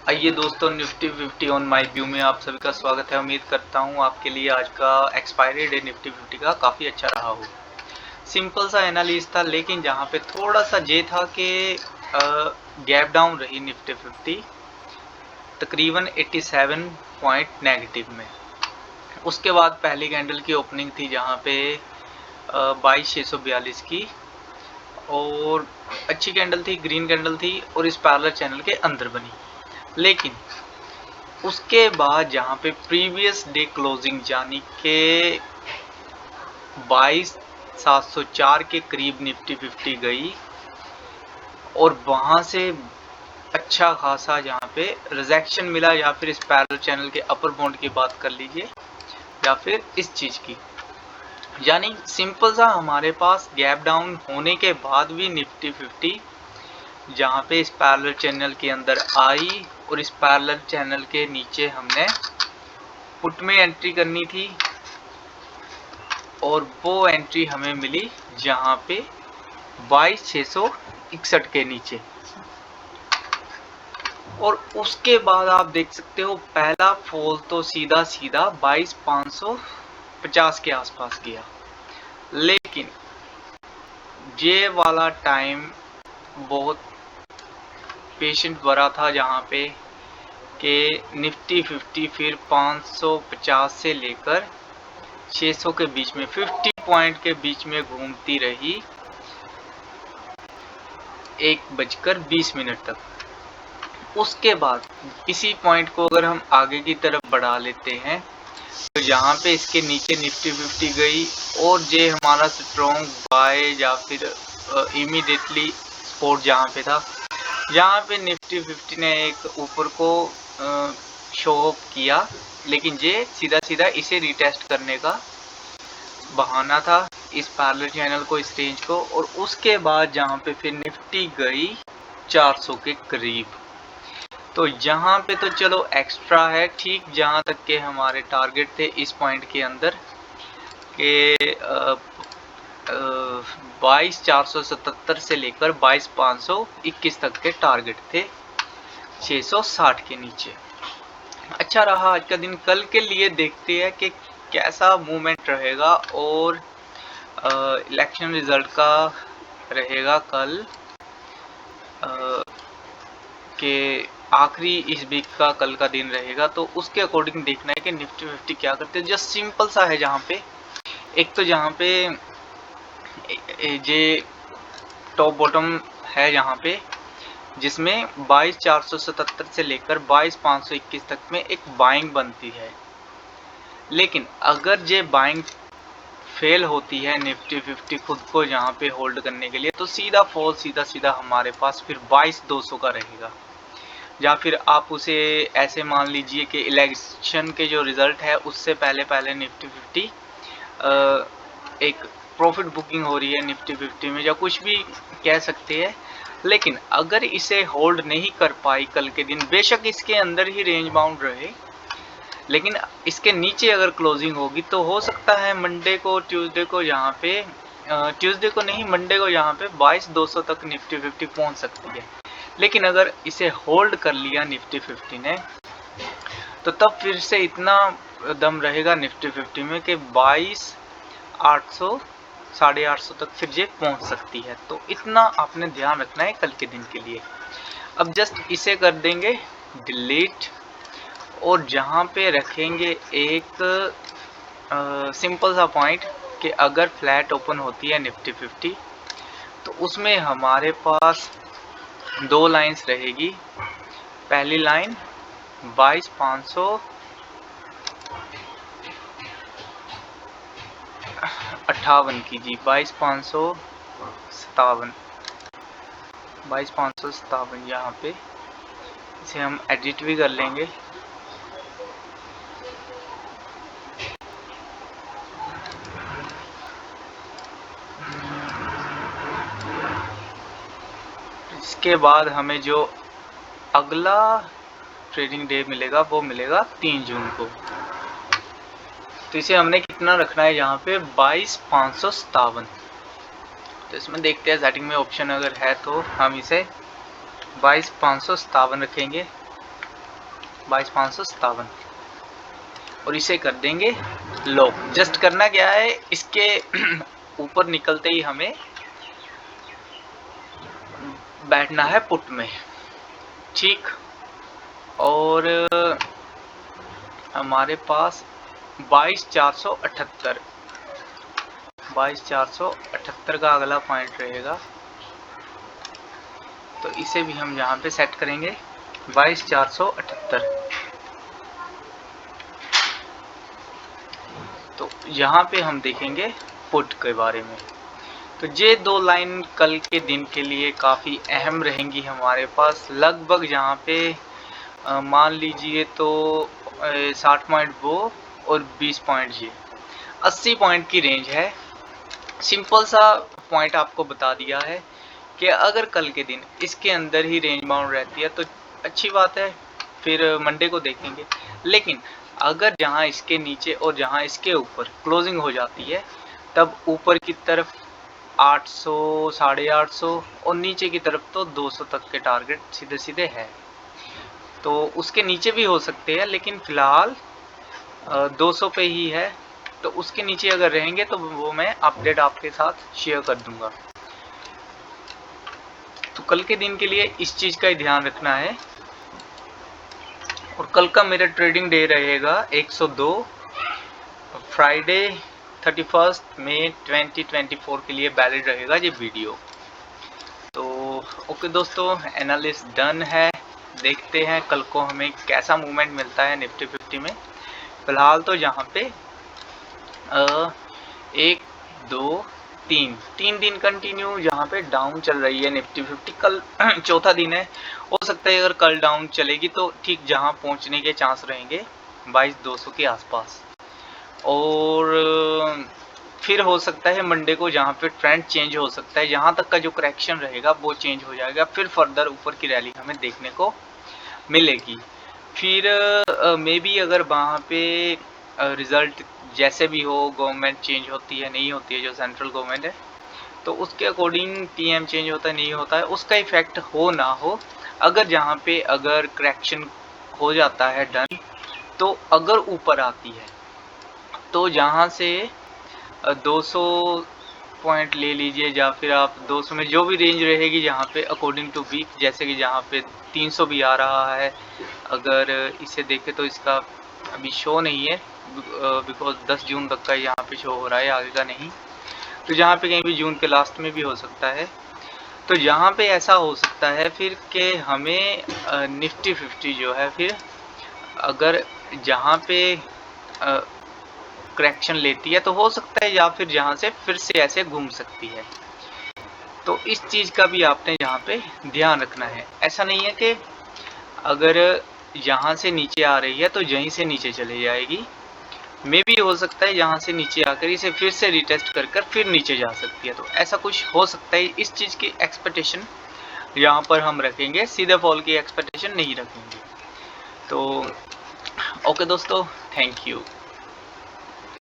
आइए दोस्तों, Nifty 50 on my view में आप सभी का स्वागत है। उम्मीद करता हूँ आपके लिए आज का एक्सपायरी डे निफ्टी 50 का काफ़ी अच्छा रहा हो। सिंपल सा एनालिसिस था, लेकिन जहाँ पे थोड़ा सा ये था कि गैप डाउन रही निफ्टी 50 तकरीबन 87 पॉइंट नेगेटिव में। उसके बाद पहली कैंडल की ओपनिंग थी जहाँ पे 22,642 की, और अच्छी कैंडल थी, ग्रीन कैंडल थी और इस पैरेलल चैनल के अंदर बनी। लेकिन उसके बाद जहाँ पे प्रीवियस डे क्लोजिंग यानी के 22,704 के करीब निफ्टी 50 गई, और वहाँ से अच्छा खासा जहाँ पे रिजेक्शन मिला, या फिर इस पैरेलल चैनल के अपर बाउंड की बात कर लीजिए, या फिर इस चीज़ की, यानी सिंपल सा हमारे पास गैप डाउन होने के बाद भी निफ्टी 50 जहाँ पे इस पैरेलल चैनल के अंदर आई, और इस पैरेलल चैनल के नीचे हमने पुट में एंट्री करनी थी, और वो एंट्री हमें मिली जहाँ पे 22,661 के नीचे। और उसके बाद आप देख सकते हो पहला फॉल तो सीधा 22,550 के आसपास गया। लेकिन ये वाला टाइम बहुत पेशेंट भरा था, जहाँ पे कि निफ्टी 50 फिर 550 से लेकर 600 के बीच में 50 पॉइंट के बीच में घूमती रही 1:20 तक। उसके बाद इसी पॉइंट को अगर हम आगे की तरफ बढ़ा लेते हैं, तो यहाँ पे इसके नीचे निफ्टी 50 गई, और ये हमारा स्ट्रॉन्ग बाय या फिर इमीडिएटली सपोर्ट जहाँ पे था, यहाँ पे निफ्टी 50 ने एक ऊपर को शो ऑफ किया, लेकिन ये सीधा सीधा इसे रिटेस्ट करने का बहाना था, इस पैरेलल चैनल को, इस रेंज को। और उसके बाद जहाँ पे फिर निफ्टी गई 400 के करीब, तो यहाँ पे तो चलो एक्स्ट्रा है, ठीक जहाँ तक के हमारे टारगेट थे इस पॉइंट के अंदर के 22,477 से लेकर 22,521 तक के टारगेट थे 660 के नीचे। अच्छा रहा आज का दिन। कल के लिए देखते हैं कि कैसा मूवमेंट रहेगा, और इलेक्शन रिजल्ट का रहेगा कल के आखिरी इस वीक का कल का दिन रहेगा, तो उसके अकॉर्डिंग देखना है कि निफ्टी 50 क्या करते हैं। जस्ट सिंपल सा है, जहाँ पे एक तो जहाँ पे ये टॉप बॉटम है, यहाँ पे जिसमें 22,477 से लेकर 22,521 तक में एक बाइंग बनती है। लेकिन अगर ये बाइंग फेल होती है निफ्टी 50 खुद को यहाँ पे होल्ड करने के लिए, तो सीधा फॉल सीधा हमारे पास फिर 22,200 का रहेगा। या फिर आप उसे ऐसे मान लीजिए कि इलेक्शन के जो रिजल्ट है उससे पहले निफ्टी 50 एक प्रॉफिट बुकिंग हो रही है निफ्टी 50 में, या कुछ भी कह सकते हैं। लेकिन अगर इसे होल्ड नहीं कर पाई कल के दिन, बेशक इसके अंदर ही रेंज बाउंड रहे, लेकिन इसके नीचे अगर क्लोजिंग होगी तो हो सकता है मंडे को, ट्यूसडे को, यहाँ पे ट्यूसडे को नहीं, मंडे को यहाँ पे 22,200 तक निफ्टी 50 पहुंच सकती है। लेकिन अगर इसे होल्ड कर लिया निफ्टी 50 ने, तो तब फिर से इतना दम रहेगा निफ्टी 50 में कि 22,800 850 तक फिर ये पहुंच सकती है। तो इतना आपने ध्यान रखना है कल के दिन के लिए। अब जस्ट इसे कर देंगे डिलीट, और जहाँ पे रखेंगे एक सिंपल सा पॉइंट कि अगर फ्लैट ओपन होती है निफ्टी 50, तो उसमें हमारे पास दो लाइंस रहेगी। पहली लाइन 22,558 की जी, 22,557 यहाँ पे इसे हम एडिट भी कर लेंगे। इसके बाद हमें जो अगला ट्रेडिंग डे मिलेगा वो मिलेगा 3 जून को। तो इसे हमने कितना रखना है यहाँ पे 22,557। तो इसमें देखते हैं सेटिंग में ऑप्शन अगर है तो हम इसे 22,557 रखेंगे। 22,557 और इसे कर देंगे लो। जस्ट करना क्या है, इसके ऊपर निकलते ही हमें बैठना है पुट में, ठीक। और हमारे पास 22,478 का अगला पॉइंट रहेगा, तो इसे भी हम यहाँ पे सेट करेंगे 22,478। तो यहाँ पे हम देखेंगे पुट के बारे में। तो ये दो लाइन कल के दिन के लिए काफ़ी अहम रहेंगी हमारे पास। लगभग यहाँ पे मान लीजिए तो 60 पॉइंट वो और 20 पॉइंट ये, 80 पॉइंट की रेंज है। सिंपल सा पॉइंट आपको बता दिया है कि अगर कल के दिन इसके अंदर ही रेंज बाउंड रहती है तो अच्छी बात है, फिर मंडे को देखेंगे। लेकिन अगर जहां इसके नीचे और जहां इसके ऊपर क्लोजिंग हो जाती है, तब ऊपर की तरफ 800, 850 और नीचे की तरफ तो 200 तक के टारगेट सीधे सीधे है। तो उसके नीचे भी हो सकते हैं, लेकिन फिलहाल 200 पे ही है। तो उसके नीचे अगर रहेंगे तो वो मैं अपडेट आपके साथ शेयर कर दूंगा। तो कल के दिन के लिए इस चीज़ का ही ध्यान रखना है। और कल का मेरा ट्रेडिंग डे रहेगा 102, फ्राइडे 31 मई 2024 के लिए वैलिड रहेगा ये वीडियो। तो ओके दोस्तों, एनालिसिस डन है। देखते हैं कल को हमें कैसा मूवमेंट मिलता है निफ्टी 50 में। फिलहाल तो यहाँ पे 1, 2, 3 दिन कंटिन्यू यहाँ पे डाउन चल रही है निफ्टी 50। कल चौथा दिन है, हो सकता है अगर कल डाउन चलेगी तो ठीक जहाँ पहुँचने के चांस रहेंगे 22,200 के आसपास। और फिर हो सकता है मंडे को जहाँ पे ट्रेंड चेंज हो सकता है, यहाँ तक का जो करेक्शन रहेगा वो चेंज हो जाएगा, फिर फर्दर ऊपर की रैली हमें देखने को मिलेगी। फिर मे बी अगर वहाँ पे रिजल्ट जैसे भी हो, गवर्नमेंट चेंज होती है नहीं होती है, जो सेंट्रल गवर्नमेंट है, तो उसके अकॉर्डिंग पीएम चेंज होता है नहीं होता है, उसका इफेक्ट हो ना हो। अगर जहाँ पे अगर करेक्शन हो जाता है डन, तो अगर ऊपर आती है तो जहाँ से 200 पॉइंट ले लीजिए, या फिर आप 200 में जो भी रेंज रहेगी जहाँ पे अकॉर्डिंग टू वीक, जैसे कि जहाँ पे 300 भी आ रहा है। अगर इसे देखें तो इसका अभी शो नहीं है, बिकॉज 10 जून तक का यहाँ पे शो हो रहा है, आगे का नहीं। तो जहाँ पे कहीं भी जून के लास्ट में भी हो सकता है। तो यहाँ पे ऐसा हो सकता है फिर कि हमें निफ्टी 50 जो है, फिर अगर जहाँ पे करेक्शन लेती है तो हो सकता है, या फिर जहाँ से फिर से ऐसे घूम सकती है। तो इस चीज़ का भी आपने यहाँ पे ध्यान रखना है। ऐसा नहीं है कि अगर यहाँ से नीचे आ रही है तो यहीं से नीचे चले जाएगी। मे भी हो सकता है यहाँ से नीचे आकर इसे फिर से रिटेस्ट कर फिर नीचे जा सकती है। तो ऐसा कुछ हो सकता है। इस चीज़ की एक्सपेक्टेशन यहाँ पर हम रखेंगे, सीधे फॉल की एक्सपेक्टेशन नहीं रखेंगे। तो ओके दोस्तों, थैंक यू।